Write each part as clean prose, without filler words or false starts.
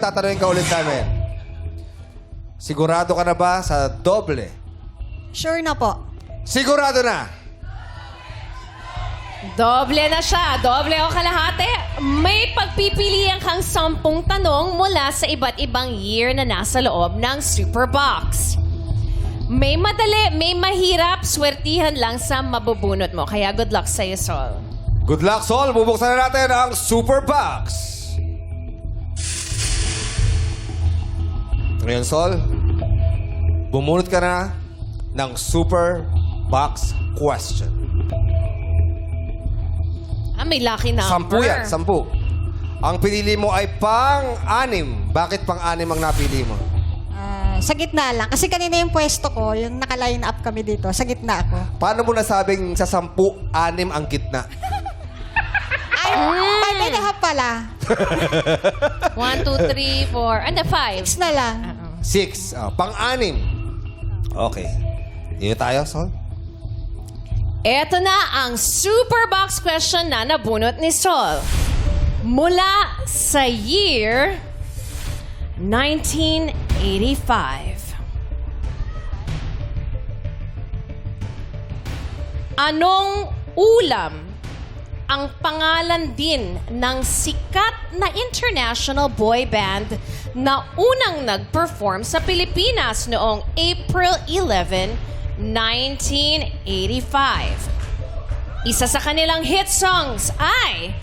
Tatanungin ka ulit namin. Sigurado ka na ba sa doble? Sure na po. Sigurado na! Doble na siya. Doble o kalahati. May pagpipilian kang 10 tanong mula sa iba't ibang year na nasa loob ng Superbox. May madali, may mahirap, swertihan lang sa mabubunot mo. Kaya good luck sa'yo, Sol. Good luck, Sol. Bubuksan na natin ang Super Box. Ngayon, Sol, bumunot ka na ng Super Box question. May lucky Sampu number. yan, 10. Ang pinili mo ay pang-anim. Bakit pang-anim ang napili mo? Sa gitna lang. Kasi kanina yung pwesto ko, yung naka-line up kami dito. Sa gitna ako. Paano mo nasabing sa 10, 6 ang gitna? Ay, 5 and a half pala. 1, 2, 3, 4, and 5. 6 na lang. 6. Pang-anim. Okay. Dito tayo, Sol. Ito na ang Superbox question na nabunot ni Sol. Mula sa year 1985. Anong ulam ang pangalan din ng sikat na international boy band na unang nag-perform sa Pilipinas noong April 11, 1985. Isa sa kanilang hit songs ay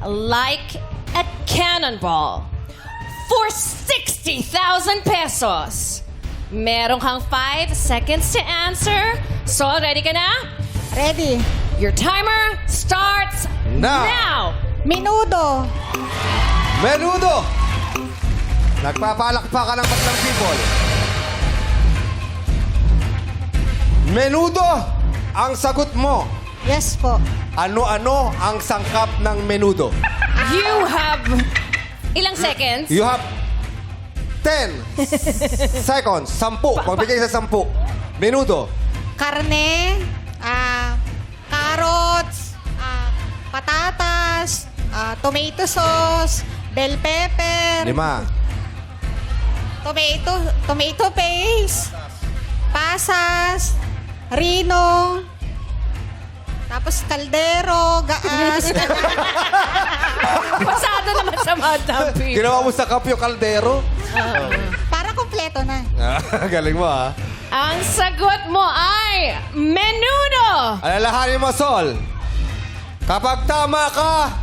Like a Cannonball for 60,000 pesos. Meron kang 5 seconds to answer. So, ready ka na? Ready? Your timer starts now. Menudo. Menudo! Nagpapalakpakan ng batang people. Menudo! Ang sagot mo. Yes po. Ano-ano ang sangkap ng menudo? You have ilang seconds? You have 10 seconds. 10. Magbigay sa 10. Menudo. Karne, carrots, patatas, tomato sauce, bell pepper, 5. tomato paste, pasas, rino, tapos kaldero, gaas. Pasado naman sa Madam People. Ginawa mo sa kapyo kaldero? Para kompleto na. Galing mo, ha? Ang sagot mo ay menudo. Alalahanin mo, Sol. Kapag tama ka,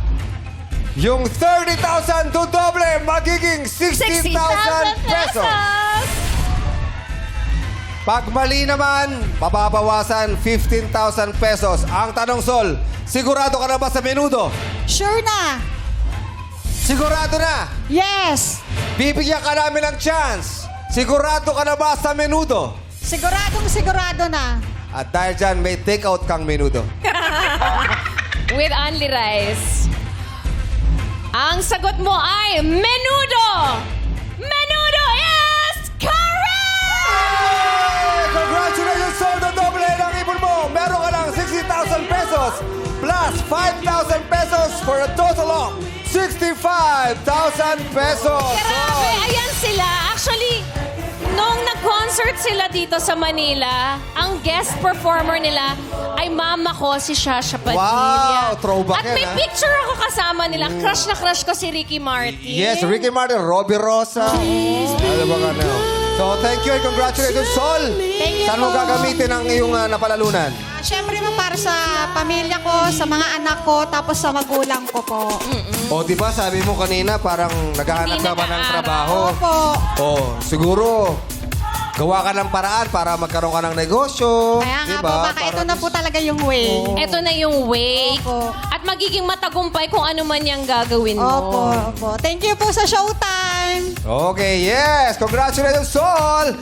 yung 30,000 to doble, magiging 60,000 pesos. Pag mali naman, pababawasan 15,000 pesos. Ang tanong, Sol, sigurado ka na ba sa menudo? Sure na. Sigurado na. Yes. Bibigyan ka namin ng chance. Sigurado ka na ba sa menudo? Siguradong sigurado na. At dahil dyan, may take-out kang menudo. With only rice. Ang sagot mo ay menudo. Menudo is correct! Congratulations, Sol! Doble ng ipon mo! Meron ka lang 60,000 pesos plus 5,000 pesos for a total of 65,000 pesos! Grabe, ayan sila. Actually, nung nag-concert sila dito sa Manila, ang guest performer nila ay mama ko, si Shasha Padilla. Wow, throwback At yan, may ah. picture ako kasama nila. Crush na crush ko si Ricky Martin. Yes, Ricky Martin, Robbie Rosa. Ano ba ka na? So, thank you and congratulations, Sol! Thank you Saan mo po. gagamitin ang iyong napalalunan? Siyempre mo para sa pamilya ko, sa mga anak ko, tapos sa magulang ko po. O, di ba, sabi mo kanina, parang naghahanap Hindi ka ba ng nag-aaral. trabaho? Opo. O, siguro, gawa ka ng paraan para magkaroon ka ng negosyo. Kaya nga Diba? po, baka ito na po talaga yung way. Ito na yung way. Opo. At magiging matagumpay kung ano man yung gagawin mo. Opo, opo. Thank you po sa Showtime. Okay, yes! Congratulations, Sol!